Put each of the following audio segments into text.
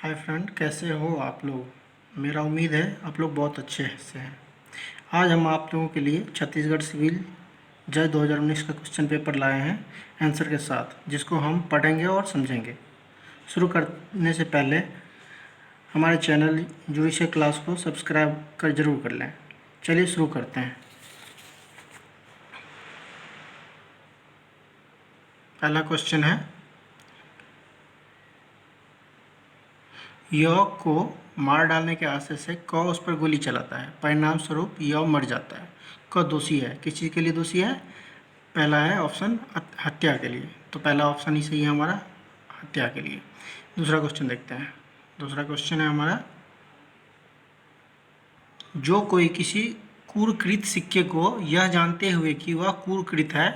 Hi friend, कैसे हो आप लोग। मेरा उम्मीद है आप लोग बहुत अच्छे से हैं। आज हम आप लोगों के लिए छत्तीसगढ़ सिविल जज 2019 का क्वेश्चन पेपर लाए हैं आंसर के साथ, जिसको हम पढ़ेंगे और समझेंगे। शुरू करने से पहले हमारे चैनल जुडिशियल क्लास को सब्सक्राइब कर जरूर कर लें। चलिए शुरू करते हैं। पहला क्वेश्चन है, य को मार डालने के आशय से क उस पर गोली चलाता है, परिणाम स्वरूप य मर जाता है। क दोषी है, किस चीज़ के लिए दोषी है? पहला है ऑप्शन हत्या के लिए, तो पहला ऑप्शन ही सही है हमारा, हत्या के लिए। दूसरा क्वेश्चन देखते हैं। दूसरा क्वेश्चन है हमारा, जो कोई किसी कुकृत सिक्के को यह जानते हुए कि वह कुकृत है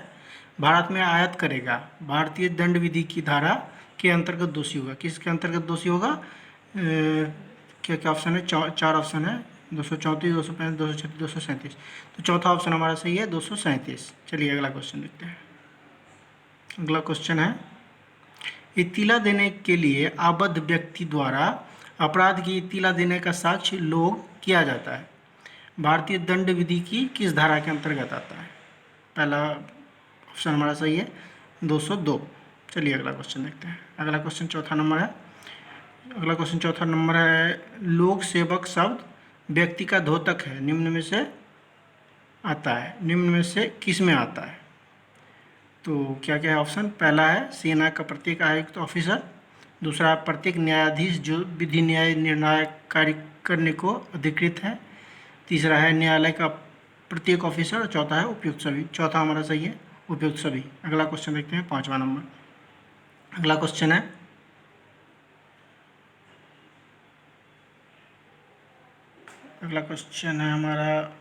भारत में आयात करेगा, भारतीय दंड विधि की धारा के अंतर्गत दोषी होगा। किसके अंतर्गत दोषी होगा? क्या क्या ऑप्शन है? चार ऑप्शन है, 234, 235, 236, 237। तो चौथा ऑप्शन हमारा सही है, 237। चलिए अगला क्वेश्चन देखते हैं। अगला क्वेश्चन है, इत्तिला देने के लिए आबद्ध व्यक्ति द्वारा अपराध की इत्तिला देने का साक्ष्य लोग किया जाता है, भारतीय दंड विधि की किस धारा के अंतर्गत आता है? पहला ऑप्शन हमारा सही है, 202। चलिए अगला क्वेश्चन देखते हैं। अगला क्वेश्चन चौथा नंबर है। अगला क्वेश्चन चौथा नंबर है, लोक सेवक शब्द व्यक्ति का द्योतक है, निम्न में से आता है, निम्न में से किस में आता है? तो क्या क्या है ऑप्शन? पहला है सेना का प्रत्येक आयुक्त ऑफिसर, दूसरा प्रत्येक न्यायाधीश जो विधि न्याय निर्णायक कार्य करने को अधिकृत है, तीसरा है न्यायालय का प्रत्येक ऑफिसर, और चौथा है उपयुक्त सभी। चौथा हमारा सही है, उपयुक्त सभी। अगला क्वेश्चन देखते हैं, पाँचवा नंबर। अगला क्वेश्चन है, अगला क्वेश्चन है हमारा,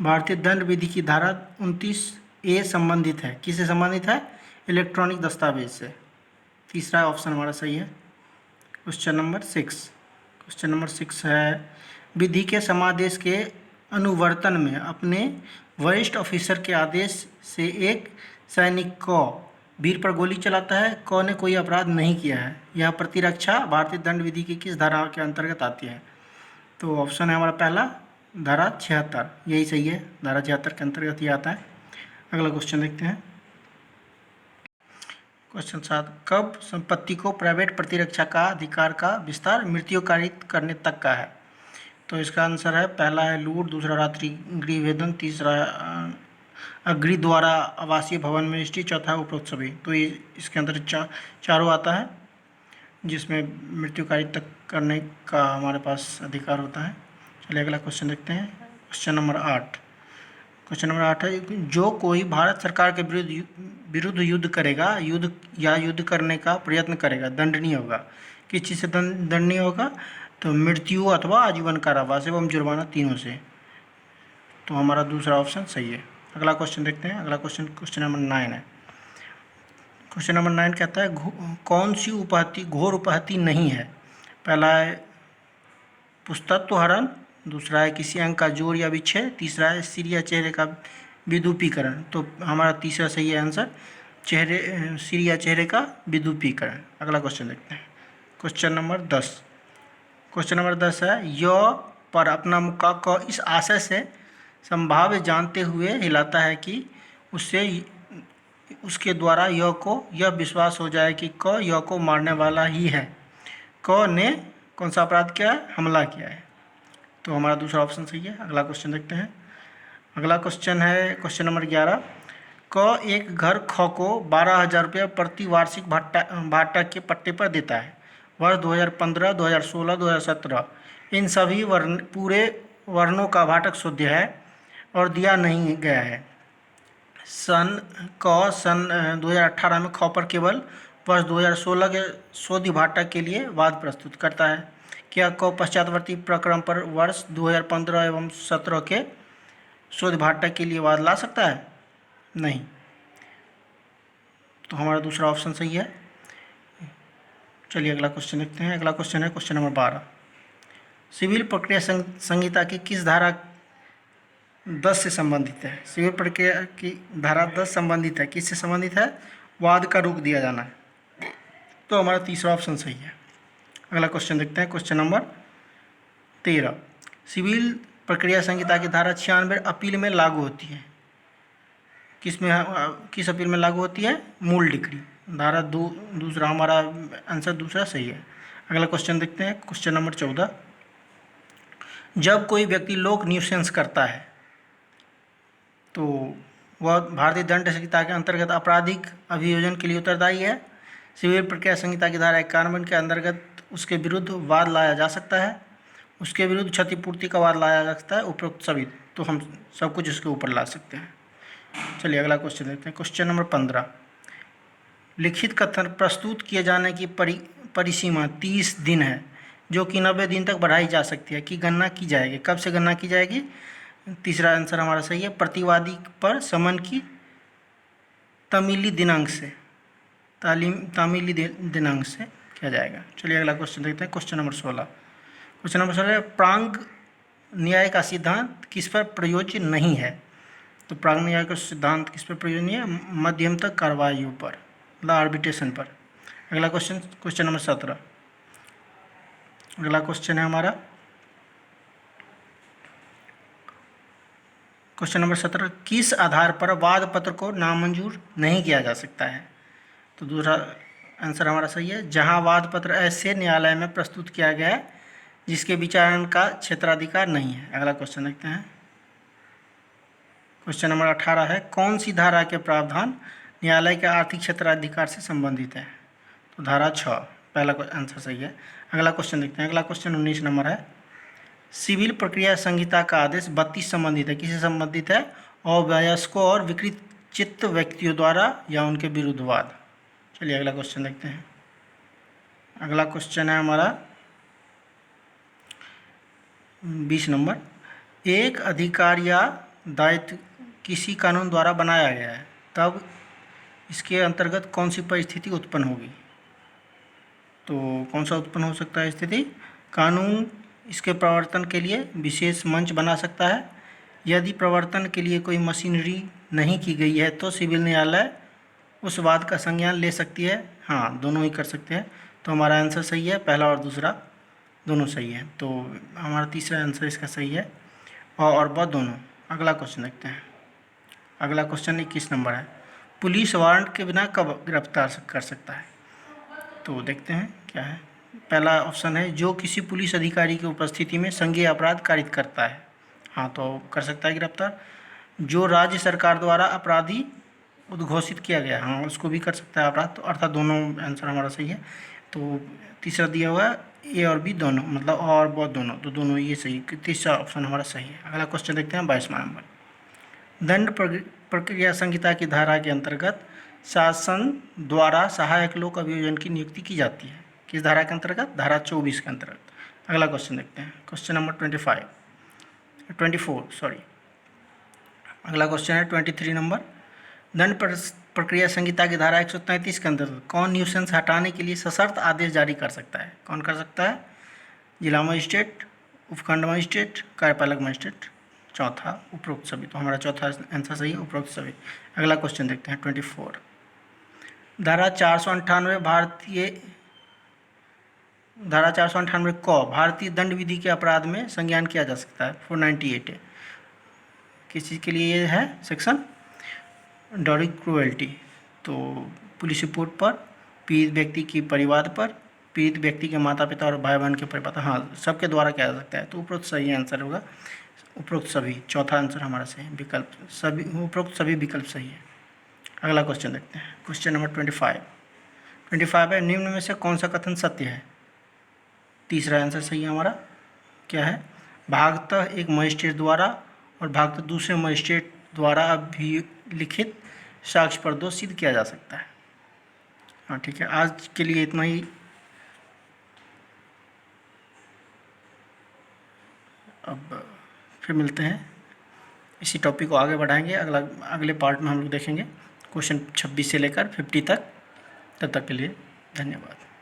भारतीय दंड विधि की धारा 29A संबंधित है, किससे संबंधित है? इलेक्ट्रॉनिक दस्तावेज से। तीसरा ऑप्शन हमारा सही है। Question number 6। क्वेश्चन नंबर 6 है, विधि के समादेश के अनुवर्तन में अपने वरिष्ठ ऑफिसर के आदेश से एक सैनिक क वीर पर गोली चलाता है, क ने कोई अपराध नहीं किया है, यह प्रतिरक्षा भारतीय दंड विधि की किस धारा के अंतर्गत आती है? तो ऑप्शन है हमारा पहला, धारा 76, यही सही है, धारा 76 के अंतर्गत ही आता है। अगला क्वेश्चन देखते हैं। क्वेश्चन 7, कब संपत्ति को प्राइवेट प्रतिरक्षा का अधिकार का विस्तार मृत्यु कारित करने तक का है? तो इसका आंसर है, पहला है लूट, दूसरा रात्रि गृह भेदन, तीसरा अग्नि द्वारा आवासीय भवन में रजिस्ट्री, चौथा है उपरोक्त सभी। तो ये इसके अंदर चारों आता है, जिसमें मृत्यु कारित तक करने का हमारे पास अधिकार होता है। चलिए अगला क्वेश्चन देखते हैं। Question number 8। क्वेश्चन नंबर 8 है, जो कोई भारत सरकार के विरुद्ध युद्ध करेगा, युद्ध करने का प्रयत्न करेगा, दंडनीय होगा। किस चीज़ से दंडनीय होगा? तो मृत्यु अथवा आजीवन कारावास एवं जुर्माना, तीनों से। तो हमारा दूसरा ऑप्शन सही है। अगला क्वेश्चन देखते हैं। अगला क्वेश्चन क्वेश्चन नंबर 9 है। क्वेश्चन नंबर 9 कहता है, कौन सी उपाधि घोर उपाधि नहीं है? पहला है पुस्तत्व हरण, दूसरा है किसी अंग का जोड़ या विच्छेद, तीसरा है सिर या चेहरे का विद्युपीकरण। तो हमारा तीसरा सही है आंसर, सिर या चेहरे का विद्युपीकरण। अगला क्वेश्चन देखते हैं। Question number 10। क्वेश्चन नंबर 10 है, य पर अपना मुक्का क इस आशय से संभाव्य जानते हुए हिलाता है कि उसके द्वारा य को यह विश्वास हो जाए कि क य को मारने वाला ही है। क ने कौन सा अपराध किया है? हमला किया है। तो हमारा दूसरा ऑप्शन सही है। अगला क्वेश्चन देखते हैं। अगला क्वेश्चन है क्वेश्चन नंबर 11। क एक घर ख को 12,000 रुपये प्रति वार्षिक भाटा के पट्टे पर देता है, वर्ष 2015, 2016, 2017 इन सभी पूरे वर्णों का भाटक शून्य है और दिया नहीं गया है। सन 2018 में ख पर केवल वर्ष 2016 के शोध भाटा के लिए वाद प्रस्तुत करता है। क्या क पश्चातवर्ती प्रकरण पर वर्ष 2015 एवं 17 के शोध भाटा के लिए वाद ला सकता है? नहीं। तो हमारा दूसरा ऑप्शन सही है। चलिए अगला क्वेश्चन देखते हैं। अगला क्वेश्चन है क्वेश्चन नंबर 12। सिविल प्रक्रिया संहिता की किस धारा 10 से संबंधित है? सिविल प्रक्रिया की धारा 10 संबंधित है, किससे संबंधित है? वाद का रोक दिया जाना है। तो हमारा तीसरा ऑप्शन सही है। अगला क्वेश्चन देखते हैं क्वेश्चन नंबर 13। सिविल प्रक्रिया संहिता की धारा 96 अपील में लागू होती है। किस अपील में लागू होती है? मूल डिक्री। धारा दूसरा हमारा आंसर दूसरा सही है। अगला क्वेश्चन देखते हैं क्वेश्चन नंबर 14। जब कोई व्यक्ति लोक न्यूसेंस करता है तो वह भारतीय दंड संहिता के अंतर्गत आपराधिक अभियोजन के लिए उत्तरदायी है। सिविल प्रक्रिया संहिता की धारा 51 के अंतर्गत उसके विरुद्ध वाद लाया जा सकता है, उसके विरुद्ध क्षतिपूर्ति का वाद लाया जा सकता है, उपरोक्त सभी। तो हम सब कुछ इसके ऊपर ला सकते हैं। चलिए अगला क्वेश्चन देखते हैं क्वेश्चन नंबर 15। लिखित कथन प्रस्तुत किए जाने की परिसीमा 30 दिन है, जो कि 90 दिन तक बढ़ाई जा सकती है, कि गणना की जाएगी। कब से गणना की जाएगी? तीसरा आंसर हमारा सही है। प्रतिवादी पर समन की तामीली दिनांक से किया जाएगा। चलिए अगला क्वेश्चन देखते हैं क्वेश्चन नंबर 16। क्वेश्चन नंबर 16, प्रांग न्याय का सिद्धांत किस पर प्रयोज्य नहीं है? तो प्रांग न्याय का सिद्धांत किस पर प्रयोज्य नहीं है? मध्यमतक कार्रवाइयों पर, मतलब आर्बिट्रेशन पर। अगला क्वेश्चन क्वेश्चन नंबर 17। अगला क्वेश्चन है हमारा क्वेश्चन नंबर 17। किस आधार पर वाद पत्र को नामंजूर नहीं किया जा सकता है? तो दूसरा आंसर हमारा सही है। जहां वाद पत्र ऐसे न्यायालय में प्रस्तुत किया गया है जिसके विचारण का क्षेत्राधिकार नहीं है। अगला क्वेश्चन देखते हैं क्वेश्चन नंबर 18 है, कौन सी धारा के प्रावधान न्यायालय के आर्थिक क्षेत्राधिकार से संबंधित है? तो धारा 6, पहला आंसर सही है। अगला क्वेश्चन देखते हैं। अगला क्वेश्चन 19 नंबर है, सिविल प्रक्रिया संहिता का आदेश 32 संबंधित है, किससे संबंधित है? अवयस्कों और विकृत चित्त व्यक्तियों द्वारा या उनके विरुद्ध वाद। चलिए अगला क्वेश्चन देखते हैं। अगला क्वेश्चन है हमारा 20 नंबर, एक अधिकार या दायित्व किसी कानून द्वारा बनाया गया है, तब इसके अंतर्गत कौन सी परिस्थिति उत्पन्न होगी? तो कौन सा उत्पन्न हो सकता है स्थिति? कानून इसके प्रवर्तन के लिए विशेष मंच बना सकता है। यदि प्रवर्तन के लिए कोई मशीनरी नहीं की गई है तो सिविल न्यायालय उस वाद का संज्ञान ले सकती है। हाँ, दोनों ही कर सकते हैं। तो हमारा आंसर सही है, पहला और दूसरा दोनों सही है। तो हमारा तीसरा आंसर इसका सही है, और वह दोनों। अगला क्वेश्चन देखते हैं। अगला क्वेश्चन 21 नंबर है, पुलिस वारंट के बिना कब गिरफ्तार कर सकता है? तो देखते हैं क्या है। पहला ऑप्शन है, जो किसी पुलिस अधिकारी की उपस्थिति में संज्ञेय अपराध कारित करता है। हाँ, तो कर सकता है गिरफ्तार। जो राज्य सरकार द्वारा अपराधी उद्घोषित किया गया, हाँ, उसको भी कर सकता है अपराध। तो अर्थात दोनों आंसर हमारा सही है। तो तीसरा दिया हुआ है ए और बी दोनों, मतलब और बहुत दोनों, तो दोनों ये सही। तीसरा ऑप्शन हमारा सही है। अगला क्वेश्चन देखते हैं 22वां नंबर, दंड प्रक्रिया संहिता की धारा के अंतर्गत शासन द्वारा सहायक लोक अभियोजन की नियुक्ति की जाती है, किस धारा के अंतर्गत? धारा 24 के अंतर्गत। अगला क्वेश्चन देखते हैं क्वेश्चन नंबर 24 सॉरी। अगला क्वेश्चन है 23 नंबर, दंड प्रक्रिया संहिता की धारा 133 के अंतर्गत कौन न्यूसेंस हटाने के लिए सशर्त आदेश जारी कर सकता है? कौन कर सकता है? जिला मजिस्ट्रेट, उपखंड मजिस्ट्रेट, कार्यपालक मजिस्ट्रेट। चौथा उपरोक्त सभी। तो हमारा चौथा आंसर सही है, उपरोक्त सभी। अगला क्वेश्चन देखते हैं 24। धारा 498 धारा 498 को भारतीय दंड विधि के अपराध में संज्ञान किया जा सकता है। 498 है, किस चीज़ के लिए ये है सेक्शन? डॉरिक क्रूएल्टी। तो पुलिस रिपोर्ट पर, पीड़ित व्यक्ति की परिवार पर, पीड़ित व्यक्ति के माता पिता और भाई बहन के परिवार, हाँ, सबके द्वारा किया जा सकता है। तो उपरोक्त सही आंसर होगा, उपरोक्त सभी। चौथा आंसर हमारा सही, विकल्प सभी, उपरोक्त सभी विकल्प सही है। अगला क्वेश्चन देखते हैं क्वेश्चन नंबर 25 है, निम्न में से कौन सा कथन सत्य है? तीसरा आंसर सही है हमारा। क्या है? भागतः एक मजिस्ट्रेट द्वारा और भागतः दूसरे मजिस्ट्रेट द्वारा अभिलिखित साक्ष्य पर दोष सिद्ध किया जा सकता है। हाँ, ठीक है, आज के लिए इतना ही। अब फिर मिलते हैं, इसी टॉपिक को आगे बढ़ाएंगे। अगले पार्ट में हम लोग देखेंगे क्वेश्चन 26 से लेकर 50 तक। तब तक के लिए धन्यवाद।